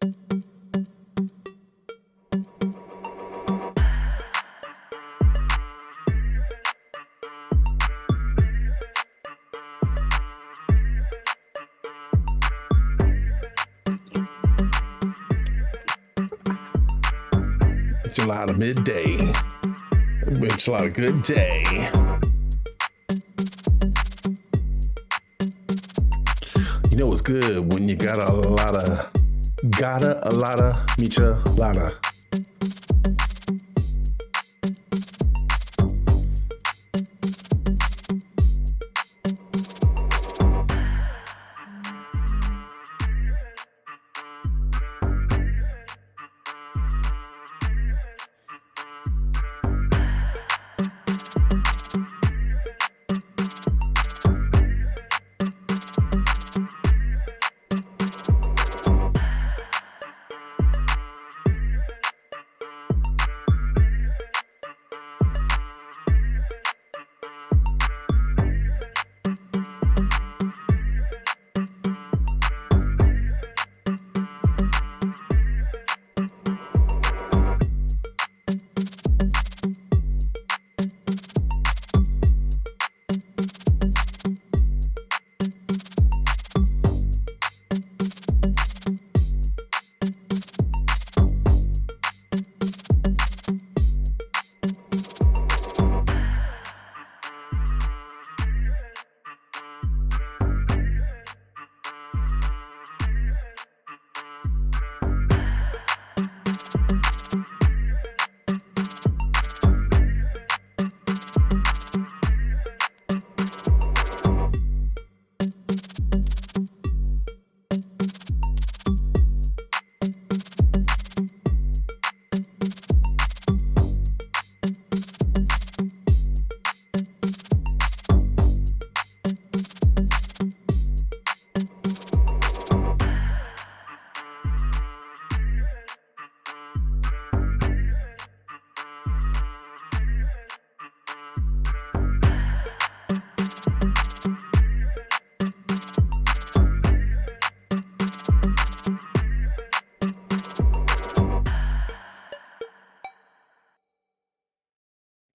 Enchilada midday. Enchilada good day. You know what's good when you got a lot of michelada.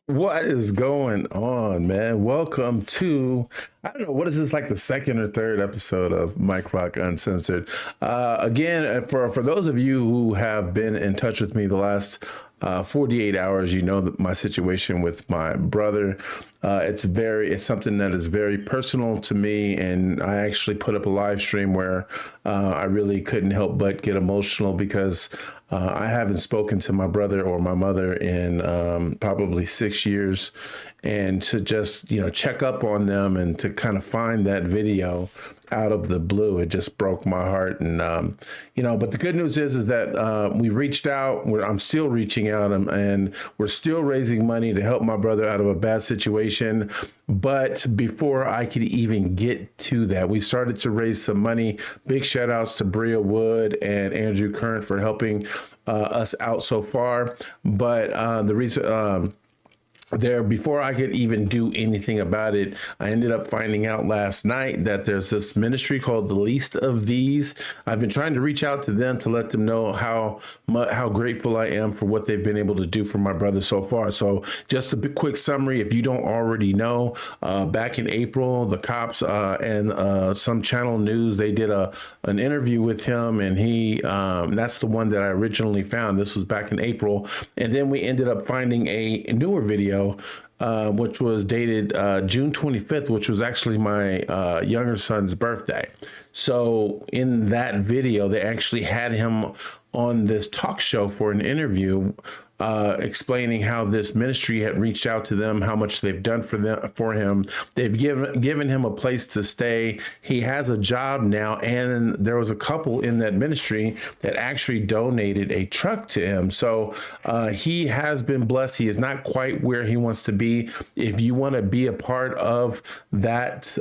What is going on, man? Welcome to, I don't know, what is this, like the second or third episode of Mike Rock Uncensored? Again, for those of you who have been in touch with me the last 48 hours, you know that my situation with my brother, it's something that is very personal to me. And I actually put up a live stream where I really couldn't help but get emotional because I haven't spoken to my brother or my mother in probably 6 years. And to just, check up on them and to kind of find that video out of the blue, it just broke my heart. And, but the good news is that we reached out. I'm still reaching out and we're still raising money to help my brother out of a bad situation. But before I could even get to that, we started to raise some money. Big shout outs to Bria Wood and Andrew Current for helping us out so far. But the reason before I could even do anything about it, I ended up finding out last night that there's this ministry called The Least of These. I've been trying to reach out to them to let them know how grateful I am for what they've been able to do for my brother so far. So just a quick summary, if you don't already know, back in April, the cops and some channel news, they did an interview with him, and that's the one that I originally found. This was back in April. And then we ended up finding a newer video which was dated June 25th, which was actually my younger son's birthday. So in that video, they actually had him on this talk show for an interview, explaining how this ministry had reached out to them, how much they've done for him. They've given him a place to stay. He has a job now, and there was a couple in that ministry that actually donated a truck to him. So he has been blessed. He is not quite where he wants to be. If you want to be a part of that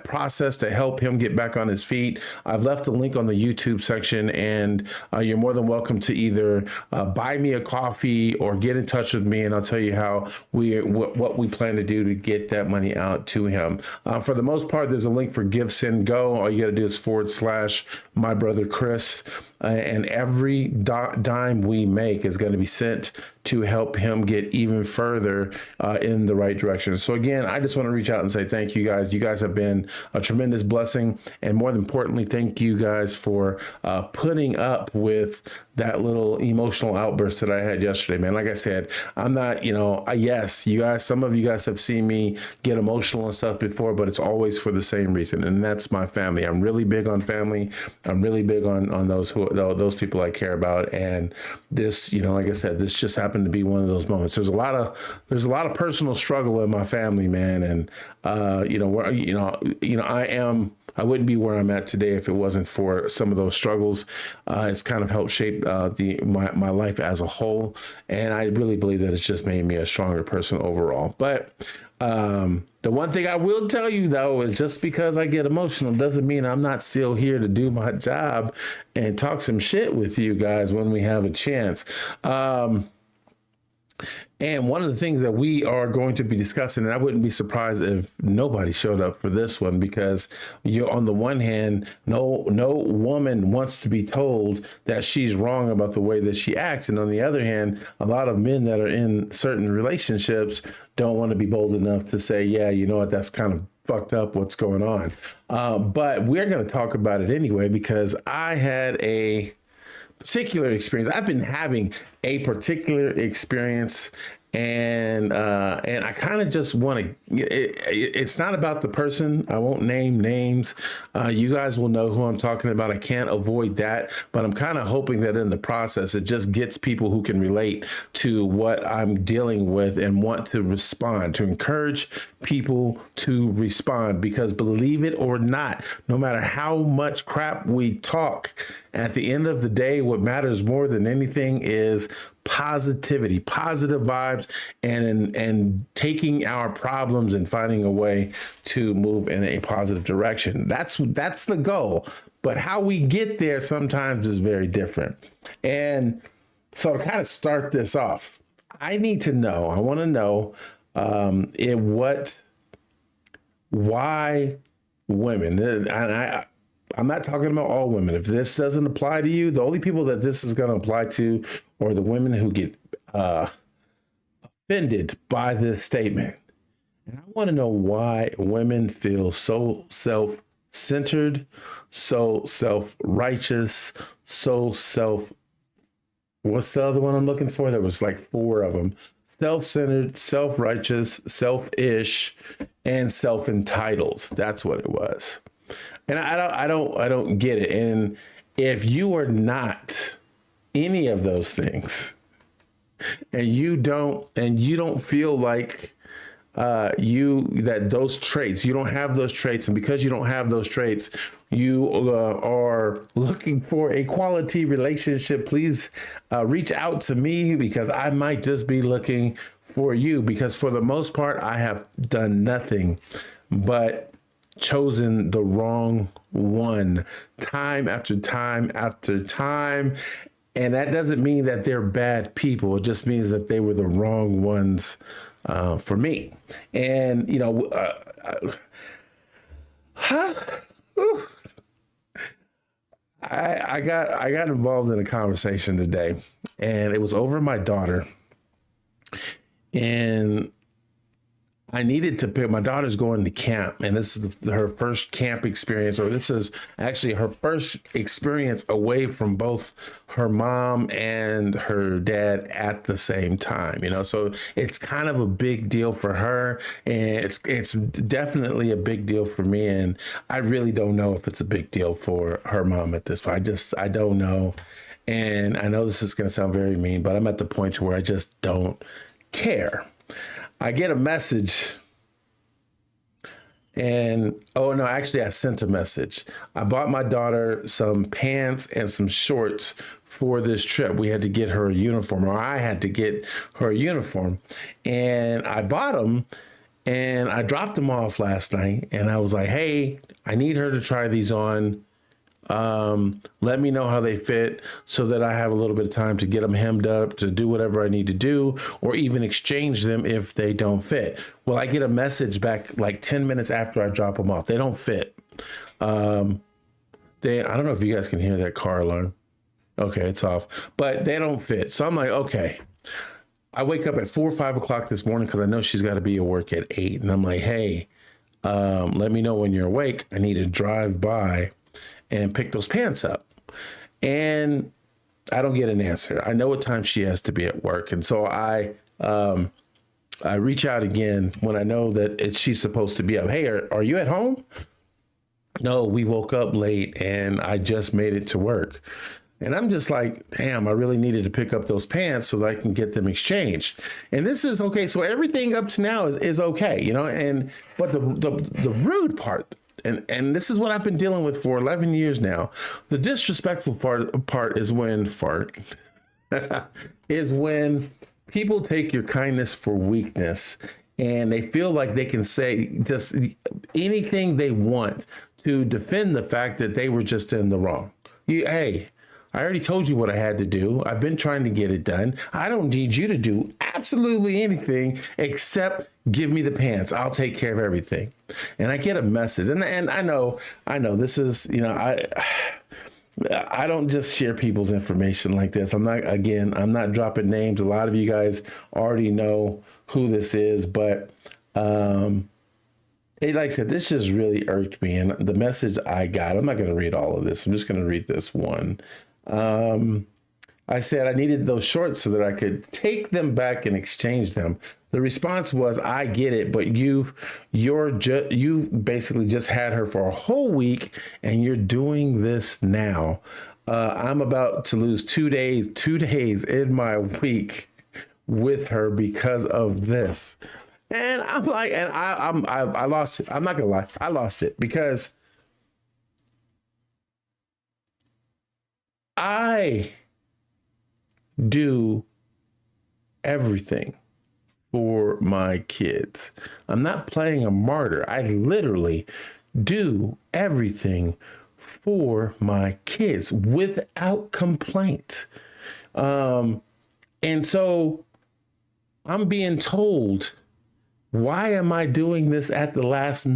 process to help him get back on his feet, I've left a link on the YouTube section, and you're more than welcome to either buy me a coffee or get in touch with me, and I'll tell you how what we plan to do to get that money out to him. For the most part, there's a link for Give, Send, Go. All you got to do is / my brother Chris. And every dime we make is going to be sent to help him get even further in the right direction. So again, I just want to reach out and say thank you guys. You guys have been a tremendous blessing. And more importantly, thank you guys for putting up with that little emotional outburst that I had yesterday, man. Like I said, I'm not, yes, you guys, some of you guys have seen me get emotional and stuff before, but it's always for the same reason. And that's my family. I'm really big on family. I'm really big on those people I care about. And this, like I said, this just happened to be one of those moments. There's a lot of personal struggle in my family, man. And, I wouldn't be where I'm at today if it wasn't for some of those struggles. It's kind of helped shape my life as a whole. And I really believe that it's just made me a stronger person overall. But the one thing I will tell you, though, is just because I get emotional doesn't mean I'm not still here to do my job and talk some shit with you guys when we have a chance. And one of the things that we are going to be discussing, and I wouldn't be surprised if nobody showed up for this one, because you're on the one hand, no woman wants to be told that she's wrong about the way that she acts. And on the other hand, a lot of men that are in certain relationships don't want to be bold enough to say, yeah, you know what, that's kind of fucked up what's going on. But we're going to talk about it anyway, because I had a particular experience. I've been having a particular experience, and I kind of just want to. It's not about the person. I won't name names. You guys will know who I'm talking about. I can't avoid that, but I'm kind of hoping that in the process, it just gets people who can relate to what I'm dealing with and want to respond, to encourage people to respond. Because believe it or not, no matter how much crap we talk, at the end of the day, what matters more than anything is positivity, positive vibes, and taking our problems and finding a way to move in a positive direction. That's the goal. But how we get there sometimes is very different. And so to kind of start this off, I want to know why women, and I'm not talking about all women. If this doesn't apply to you, the only people that this is going to apply to are the women who get offended by this statement. And I want to know why women feel so self-centered, so self-righteous, what's the other one I'm looking for? There was like 4 of them. Self-centered, self-righteous, selfish, and self-entitled. That's what it was. And I don't get it. And if you are not any of those things, and you don't feel like those traits, you don't have those traits, and because you don't have those traits, you are looking for a quality relationship, please reach out to me, because I might just be looking for you. Because for the most part, I have done nothing but chosen the wrong one time after time after time. And that doesn't mean that they're bad people. It just means that they were the wrong ones for me. And, I got involved in a conversation today, and it was over my daughter. And I needed to pick, my daughter's going to camp, and this is her first camp experience, or this is actually her first experience away from both her mom and her dad at the same time, so it's kind of a big deal for her, and it's definitely a big deal for me. And I really don't know if it's a big deal for her mom at this point. I don't know. And I know this is going to sound very mean, but I'm at the point where I just don't care. I get a message, and I sent a message. I bought my daughter some pants and some shorts for this trip. We had to get her a uniform, or I had to get her a uniform, and I bought them, and I dropped them off last night, and I was like, hey, I need her to try these on. Let me know how they fit so that I have a little bit of time to get them hemmed up, to do whatever I need to do, or even exchange them if they don't fit. Well, I get a message back like 10 minutes after I drop them off. They don't fit. I don't know if you guys can hear that car alarm. Okay, it's off, but they don't fit. So I'm like, okay. I wake up at 4 or 5 o'clock this morning because I know she's got to be at work at 8. And I'm like, hey, let me know when you're awake. I need to drive by and pick those pants up. And I don't get an answer. I know what time she has to be at work. And so I reach out again when I know that she's supposed to be up. Hey, are you at home? No, we woke up late and I just made it to work. And I'm just like, damn, I really needed to pick up those pants so that I can get them exchanged. And this is okay. So everything up to now is okay, you know, but the rude part, and this is what I've been dealing with for 11 years now. The disrespectful part is when is when people take your kindness for weakness and they feel like they can say just anything they want to defend the fact that they were just in the wrong. Hey, I already told you what I had to do. I've been trying to get it done. I don't need you to do absolutely anything except give me the pants. I'll take care of everything. And I get a message. And I know this is, you know, I don't just share people's information like this. I'm not dropping names. A lot of you guys already know who this is, but like I said, this just really irked me. And the message I got, I'm not going to read all of this. I'm just going to read this one. I said I needed those shorts so that I could take them back and exchange them. The response was, I get it, but you basically just had her for a whole week and you're doing this now. I'm about to lose 2 days in my week with her because of this. And I'm like, and I lost it. I'm not gonna lie, I lost it because I do everything for my kids. I'm not playing a martyr. I literally do everything for my kids without complaint. And so I'm being told, why am I doing this at the last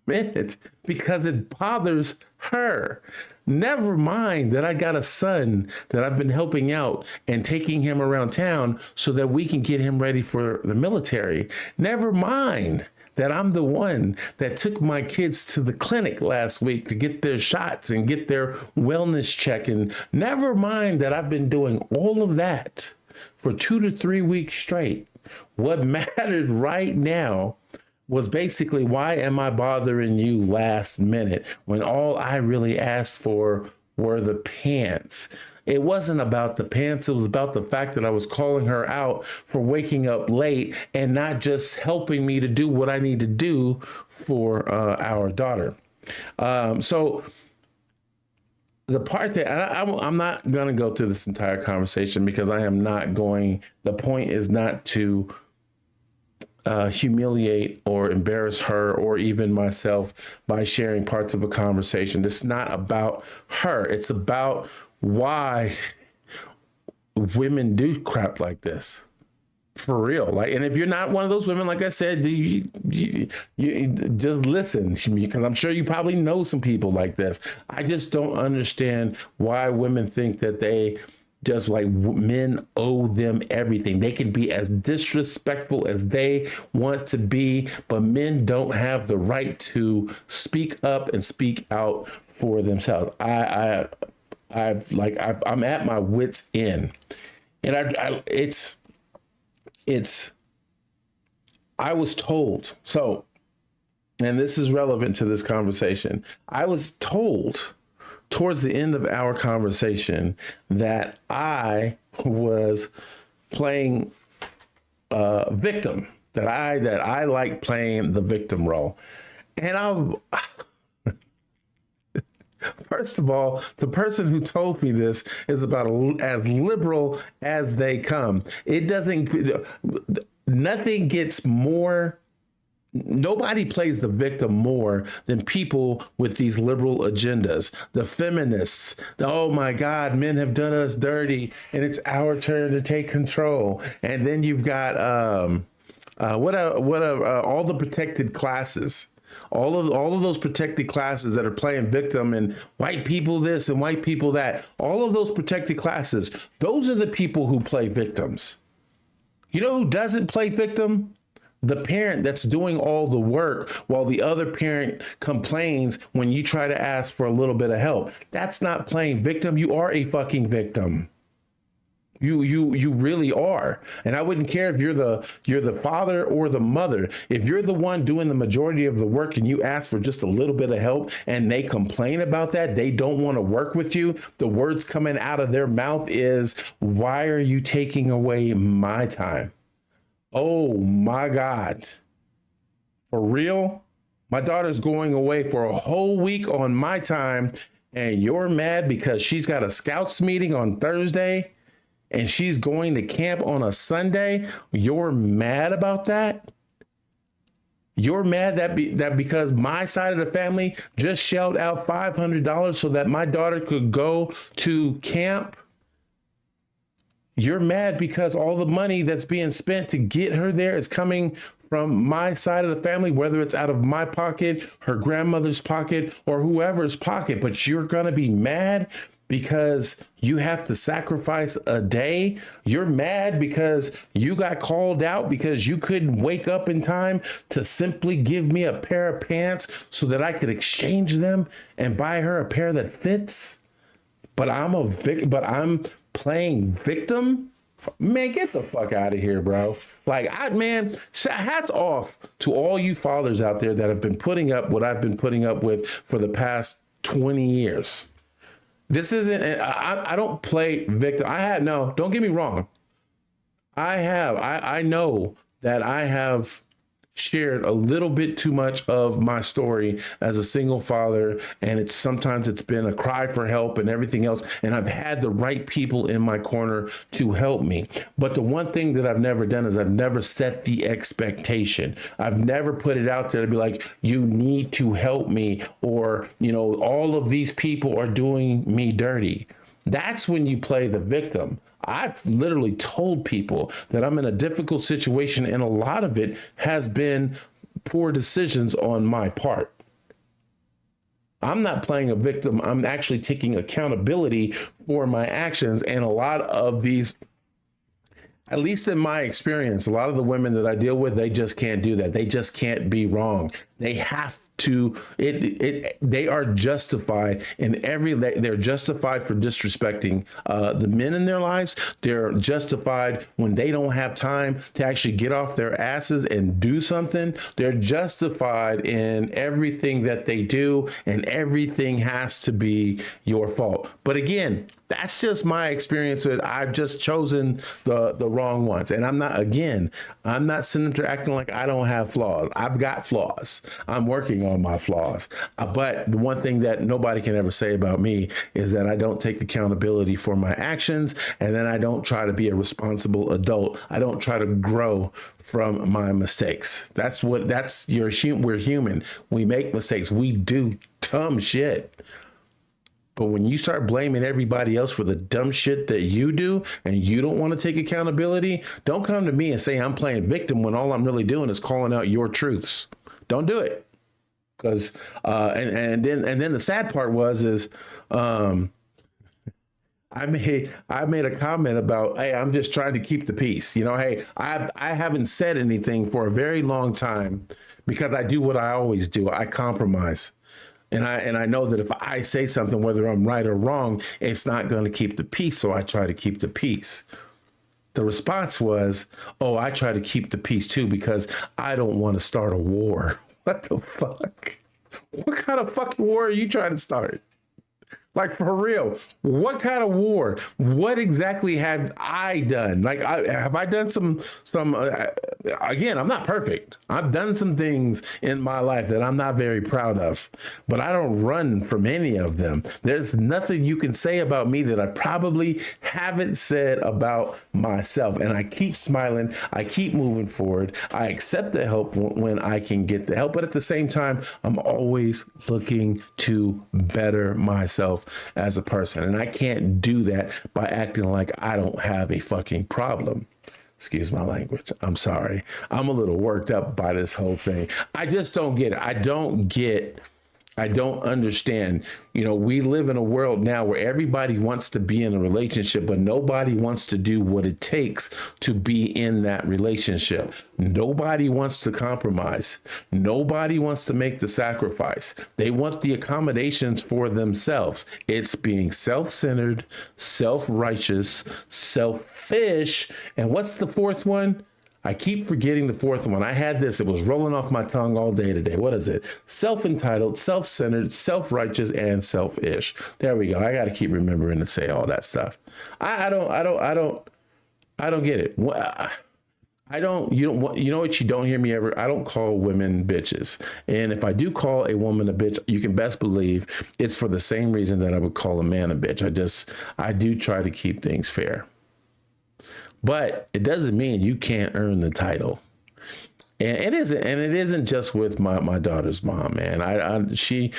minute? Because it bothers her. Never mind that I got a son that I've been helping out and taking him around town so that we can get him ready for the military. Never mind that I'm the one that took my kids to the clinic last week to get their shots and get their wellness check. And never mind that I've been doing all of that for 2 to 3 weeks straight. What mattered right now was basically, why am I bothering you last minute when all I really asked for were the pants? It wasn't about the pants. It was about the fact that I was calling her out for waking up late and not just helping me to do what I need to do for our daughter. So the part that I'm not going to go through this entire conversation because I am not going. The point is not to humiliate or embarrass her or even myself by sharing parts of a conversation. This is not about her. It's about why women do crap like this. For real. Like, and if you're not one of those women, like I said, you just listen, because I'm sure you probably know some people like this. I just don't understand why women think that they just like men owe them everything. They can be as disrespectful as they want to be, but men don't have the right to speak up and speak out for themselves. I'm at my wit's end, and I was told, so, and this is relevant to this conversation. I was told towards the end of our conversation that I was playing victim, that I like playing the victim role. And first of all, the person who told me this is about as liberal as they come. Nothing gets more nobody plays the victim more than people with these liberal agendas, the feminists. Oh my God, men have done us dirty and it's our turn to take control. And then you've got all the protected classes. All of those protected classes that are playing victim, and white people this and white people that, all of those protected classes, those are the people who play victims. You know who doesn't play victim? The parent that's doing all the work while the other parent complains when you try to ask for a little bit of help. That's not playing victim. You are a fucking victim. You really are. And I wouldn't care if you're the father or the mother. If you're the one doing the majority of the work and you ask for just a little bit of help and they complain about that, they don't want to work with you, the words coming out of their mouth is, why are you taking away my time? Oh my God. For real? My daughter's going away for a whole week on my time and you're mad because she's got a scouts meeting on Thursday and she's going to camp on a Sunday? You're mad about that? You're mad that because my side of the family just shelled out $500 so that my daughter could go to camp? You're mad because all the money that's being spent to get her there is coming from my side of the family, whether it's out of my pocket, her grandmother's pocket, or whoever's pocket. But you're going to be mad because you have to sacrifice a day. You're mad because you got called out because you couldn't wake up in time to simply give me a pair of pants so that I could exchange them and buy her a pair that fits. But I'm playing victim. Man, get the fuck out of here, bro. Like, hats off to all you fathers out there that have been putting up what I've been putting up with for the past 20 years. This isn't, I don't play victim. Don't get me wrong. I know that I have shared a little bit too much of my story as a single father, and sometimes it's been a cry for help and everything else, and I've had the right people in my corner to help me. But the one thing that I've never done is I've never set the expectation. I've never put it out there to be like, you need to help me, or all of these people are doing me dirty. That's when you play the victim. I've literally told people that I'm in a difficult situation, and a lot of it has been poor decisions on my part. I'm not playing a victim. I'm actually taking accountability for my actions. And a lot of these, at least in my experience, a lot of the women that I deal with, they just can't do that. They just can't be wrong. They have to, they are justified they're justified for disrespecting the men in their lives. They're justified when they don't have time to actually get off their asses and do something. They're justified in everything that they do, and everything has to be your fault. But again, that's just my experience with, I've just chosen the wrong ones. And I'm not sitting there acting like I don't have flaws. I've got flaws. I'm working on my flaws. But the one thing that nobody can ever say about me is that I don't take accountability for my actions, and then I don't try to be a responsible adult. I don't try to grow from my mistakes. We're human. We make mistakes. We do dumb shit. But when you start blaming everybody else for the dumb shit that you do, and you don't want to take accountability, don't come to me and say I'm playing victim when all I'm really doing is calling out your truths. Don't do it. Because and then the sad part is I made a comment about, hey, I'm just trying to keep the peace. Hey, I haven't said anything for a very long time because I do what I always do. I compromise. And I know that if I say something, whether I'm right or wrong, it's not going to keep the peace. So I try to keep the peace. The response was, oh, I try to keep the peace too because I don't want to start a war. What the fuck? What kind of fucking war are you trying to start? Like, for real, what kind of war? What exactly have I done? Like, have I done again, I'm not perfect. I've done some things in my life that I'm not very proud of, but I don't run from any of them. There's nothing you can say about me that I probably haven't said about myself. And I keep smiling. I keep moving forward. I accept the help when I can get the help. But at the same time, I'm always looking to better myself as a person. And I can't do that by acting like I don't have a fucking problem. Excuse my language. I'm sorry. I'm a little worked up by this whole thing. I just don't get it. I don't understand. You know, we live in a world now where everybody wants to be in a relationship, but nobody wants to do what it takes to be in that relationship. Nobody wants to compromise. Nobody wants to make the sacrifice. They want the accommodations for themselves. It's being self-centered, self-righteous, selfish. And what's the fourth one? I keep forgetting the fourth one. I had this. It was rolling off my tongue all day today. What is it? Self-entitled, self-centered, self-righteous, and selfish. There we go. I got to keep remembering to say all that stuff. I don't get it. You know what? You don't hear me ever. I don't call women bitches. And if I do call a woman a bitch, you can best believe it's for the same reason that I would call a man a bitch. I do try to keep things fair. But it doesn't mean you can't earn the title. And it isn't just with my daughter's mom, man. She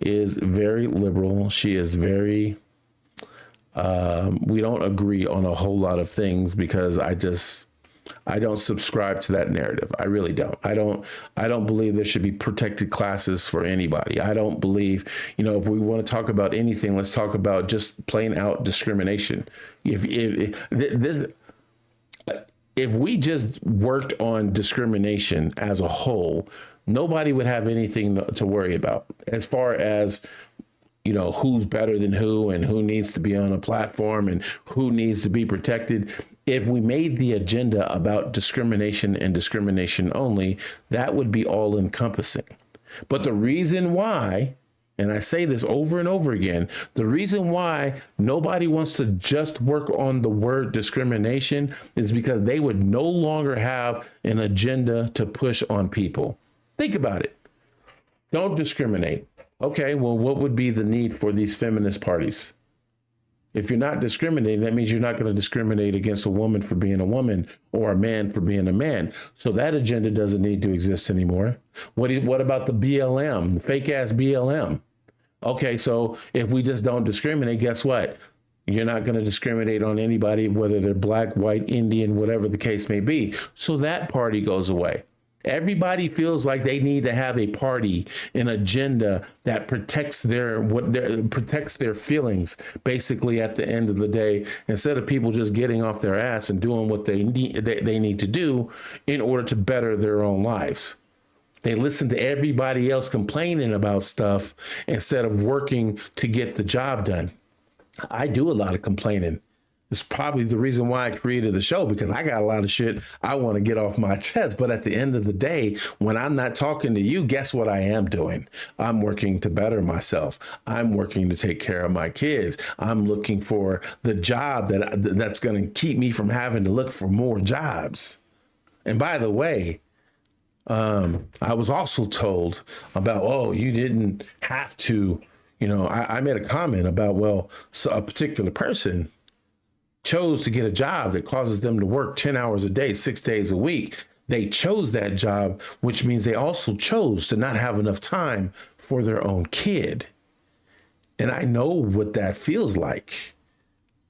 is very liberal. She is very, we don't agree on a whole lot of things because I don't subscribe to that narrative. I really don't. I don't believe there should be protected classes for anybody. I don't believe, if we want to talk about anything, let's talk about just plain out discrimination. If we just worked on discrimination as a whole, nobody would have anything to worry about as far as, who's better than who and who needs to be on a platform and who needs to be protected. If we made the agenda about discrimination and discrimination only, that would be all encompassing. But the reason why, and I say this over and over again, the reason why nobody wants to just work on the word discrimination is because they would no longer have an agenda to push on people. Think about it. Don't discriminate. Okay, well, what would be the need for these feminist parties? If you're not discriminating, that means you're not going to discriminate against a woman for being a woman or a man for being a man. So that agenda doesn't need to exist anymore. What about the BLM, the fake ass BLM? Okay, so if we just don't discriminate, guess what? You're not going to discriminate on anybody, whether they're black, white, Indian, whatever the case may be. So that party goes away. Everybody feels like they need to have a party, an agenda that protects their feelings. Basically, at the end of the day, instead of people just getting off their ass and doing what they need to do in order to better their own lives. They listen to everybody else complaining about stuff instead of working to get the job done. I do a lot of complaining. It's probably the reason why I created the show, because I got a lot of shit I want to get off my chest. But at the end of the day, when I'm not talking to you, guess what I am doing? I'm working to better myself. I'm working to take care of my kids. I'm looking for the job that's going to keep me from having to look for more jobs. And by the way, I was also told about, you didn't have to, I made a comment about, so a particular person chose to get a job that causes them to work 10 hours a day, 6 days a week. They chose that job, which means they also chose to not have enough time for their own kid. And I know what that feels like.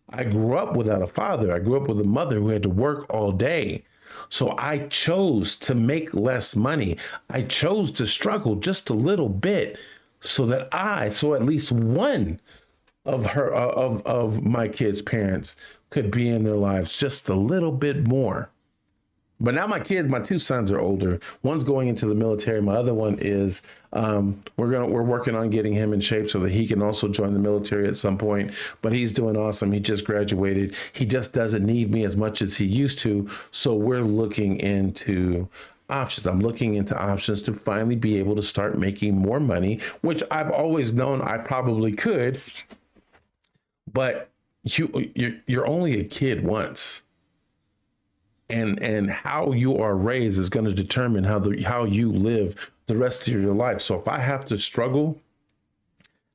I grew up without a father. I grew up with a mother who had to work all day. So I chose to make less money. I chose to struggle just a little bit so at least one of my kids' parents could be in their lives just a little bit more. But now my two sons are older. One's going into the military. My other one is, we're working on getting him in shape so that he can also join the military at some point. But he's doing awesome. He just graduated. He just doesn't need me as much as he used to. So we're looking into options. I'm looking into options to finally be able to start making more money, which I've always known I probably could. But you're only a kid once. And how you are raised is going to determine how you live the rest of your life. So if I have to struggle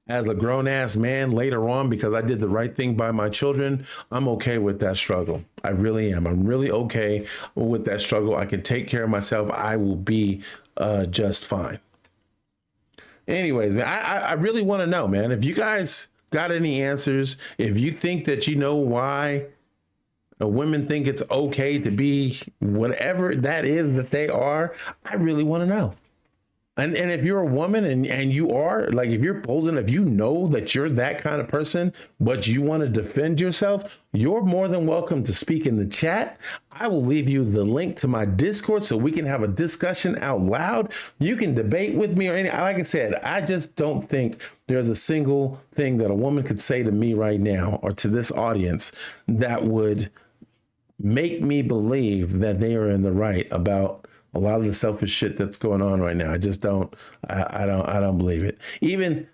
as a grown ass man later on because I did the right thing by my children, I'm okay with that struggle. I really am. I'm really okay with that struggle. I can take care of myself. I will be just fine. Anyways, man, I really want to know, man, if you guys got any answers, if you think that you know why women think it's okay to be whatever that is that they are, I really want to know. And if you're a woman and you are, like, if you're bold enough, if you know that you're that kind of person, but you want to defend yourself, you're more than welcome to speak in the chat. I will leave you the link to my Discord so we can have a discussion out loud. You can debate with me or any, like I said, I just don't think there's a single thing that a woman could say to me right now or to this audience that would make me believe that they are in the right about a lot of the selfish shit that's going on right now. I just don't, I don't believe it. Even,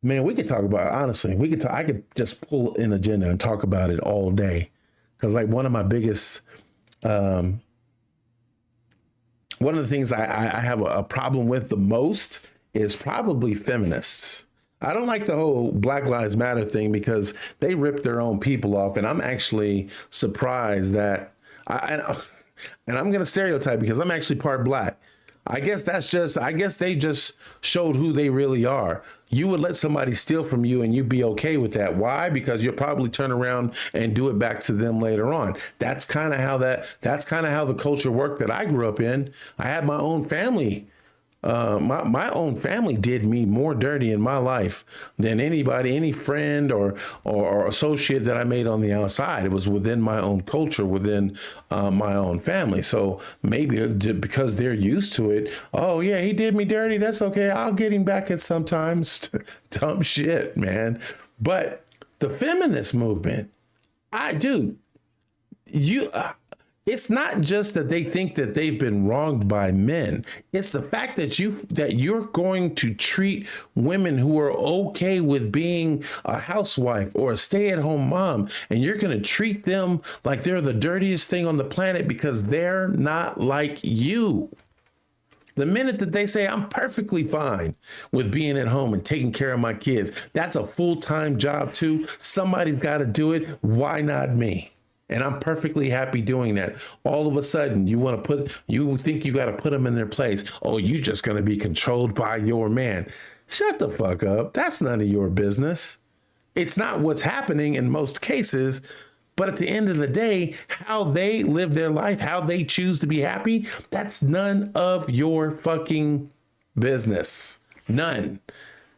man, we could talk about, honestly, I could just pull an agenda and talk about it all day. Cause like one of my biggest, one of the things I have a problem with the most is probably feminists. I don't like the whole Black Lives Matter thing because they rip their own people off. And I'm actually surprised that and I'm going to stereotype because I'm actually part Black. I guess they just showed who they really are. You would let somebody steal from you and you'd be okay with that. Why? Because you'll probably turn around and do it back to them later on. That's kind of how the culture worked that I grew up in. I had my own family. My own family did me more dirty in my life than anybody, any friend or associate that I made on the outside. It was within my own culture, within my own family. So maybe because they're used to it. Oh yeah, he did me dirty. That's okay. I'll get him back at sometimes. Dumb shit, man. But the feminist movement, it's not just that they think that they've been wronged by men. It's the fact that you're going to treat women who are okay with being a housewife or a stay-at-home mom, and you're going to treat them like they're the dirtiest thing on the planet because they're not like you. The minute that they say, I'm perfectly fine with being at home and taking care of my kids, that's a full-time job too. Somebody's got to do it. Why not me? And I'm perfectly happy doing that. All of a sudden, you think you got to put them in their place. Oh, you just going to be controlled by your man. Shut the fuck up. That's none of your business. It's not what's happening in most cases. But at the end of the day, how they live their life, how they choose to be happy, that's none of your fucking business. None.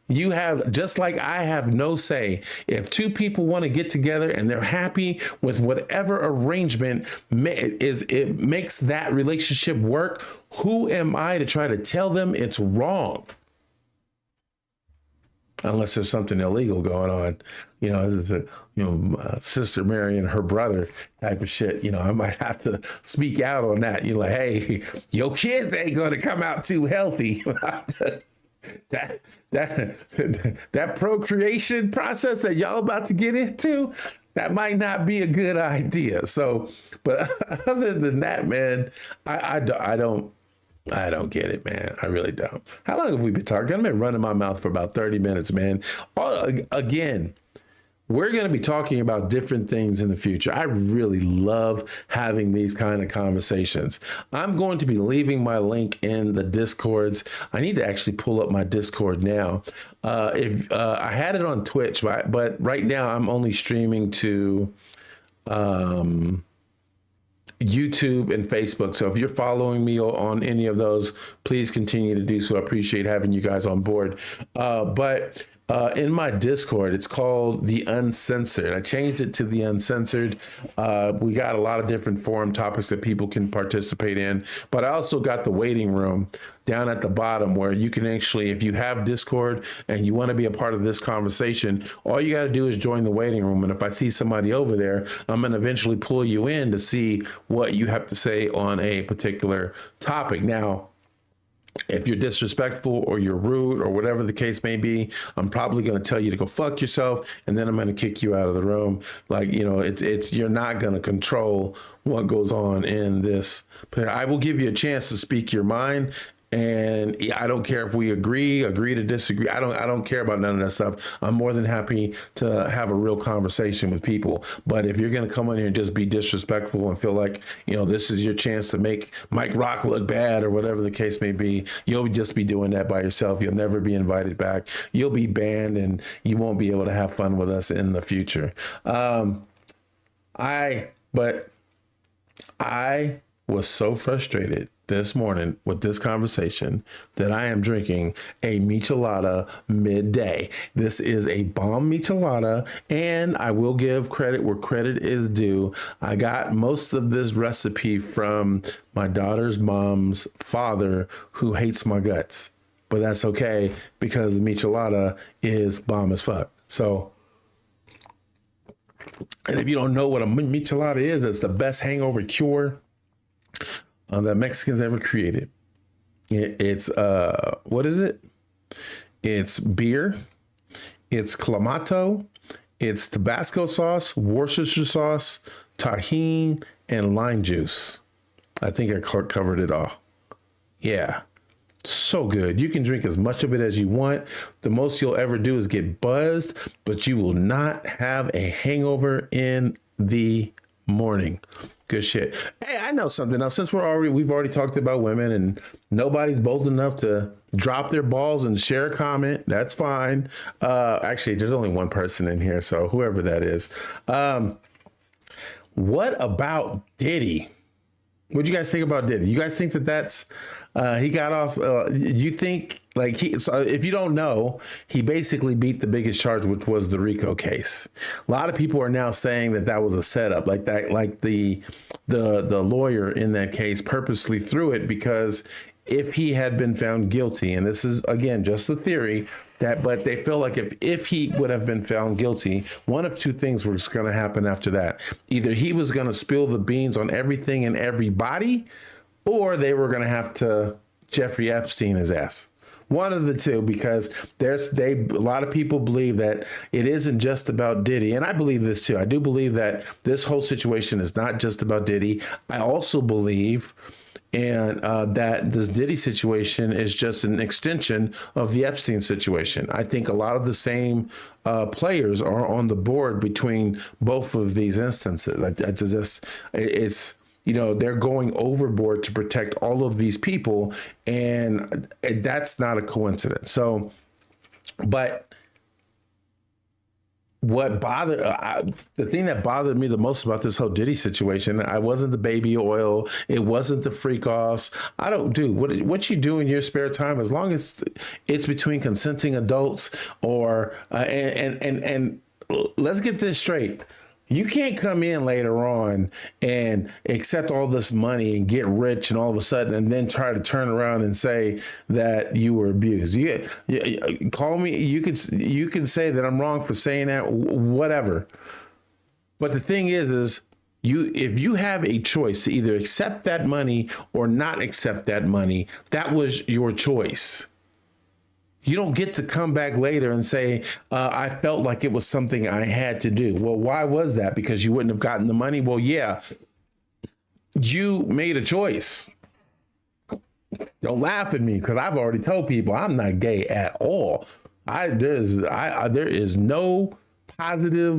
You have, just like I have no say. If two people want to get together and they're happy with whatever arrangement it makes that relationship work, who am I to try to tell them it's wrong? Unless there's something illegal going on, it's sister marrying her brother type of shit. I might have to speak out on that. You're like, hey, your kids ain't going to come out too healthy. That procreation process that y'all about to get into, that might not be a good idea. So, but other than that, man, I don't get it, man. I really don't. How long have we been talking? I've been running my mouth for about 30 minutes, man. Again, we're going to be talking about different things in the future. I really love having these kind of conversations. I'm going to be leaving my link in the Discords. I need to actually pull up my Discord now. If I had it on Twitch, but right now I'm only streaming to YouTube and Facebook. So if you're following me on any of those, please continue to do so. I appreciate having you guys on board. But in my Discord. It's called The Uncensored. I changed it to The Uncensored. We got a lot of different forum topics that people can participate in, but I also got the waiting room down at the bottom where you can actually, if you have Discord and you want to be a part of this conversation, all you got to do is join the waiting room. And if I see somebody over there, I'm going to eventually pull you in to see what you have to say on a particular topic. Now, if you're disrespectful or you're rude or whatever the case may be, I'm probably going to tell you to go fuck yourself, and then I'm going to kick you out of the room. Like, you know, it's you're not going to control what goes on in this. But I will give you a chance to speak your mind. And I don't care if we agree to disagree. I don't care about none of that stuff. I'm more than happy to have a real conversation with people. But if you're going to come in here and just be disrespectful and feel like, you know, this is your chance to make Mike Rock look bad or whatever the case may be, you'll just be doing that by yourself. You'll never be invited back. You'll be banned and you won't be able to have fun with us in the future. I was so frustrated this morning with this conversation that I am drinking a michelada midday. This is a bomb michelada, and I will give credit where credit is due. I got most of this recipe from my daughter's mom's father, who hates my guts, but that's okay because the michelada is bomb as fuck. So, and if you don't know what a michelada is, it's the best hangover cure that Mexicans ever created. It's what is it? It's beer, it's clamato, it's Tabasco sauce, Worcestershire sauce, tahini, and lime juice. I think I covered it all. Yeah, so good. You can drink as much of it as you want. The most you'll ever do is get buzzed, but you will not have a hangover in the morning. Good shit. Hey, I know something else. Since we've already talked about women and nobody's bold enough to drop their balls and share a comment, that's fine. Actually, there's only one person in here, so whoever that is. What about Diddy? What do you guys think about Diddy? You guys think that that's he got off? You think like so if you don't know, he basically beat the biggest charge, which was the RICO case. A lot of people are now saying that that was a setup, like that, like the lawyer in that case purposely threw it because if he had been found guilty, and this is again just a theory, but they feel like if he would have been found guilty, one of two things was going to happen after that. Either he was going to spill the beans on everything and everybody, or they were going to have to Jeffrey Epstein his ass. One of the two, because a lot of people believe that it isn't just about Diddy. And I believe this too. I do believe that this whole situation is not just about Diddy. I also believe that this Diddy situation is just an extension of the Epstein situation. I think a lot of the same players are on the board between both of these instances. It's you know, they're going overboard to protect all of these people, and that's not a coincidence. So, but the thing that bothered me the most about this whole Diddy situation, I wasn't the baby oil. It wasn't the freak offs. I don't do what you do in your spare time, as long as it's between consenting adults or, and let's get this straight. You can't come in later on and accept all this money and get rich and all of a sudden and then try to turn around and say that you were abused. Call me. You can say that I'm wrong for saying that, whatever. But the thing is if you have a choice to either accept that money or not accept that money, that was your choice. You don't get to come back later and say, I felt like it was something I had to do. Well, why was that? Because you wouldn't have gotten the money? Well, yeah, you made a choice. Don't laugh at me, because I've already told people I'm not gay at all. There is no positive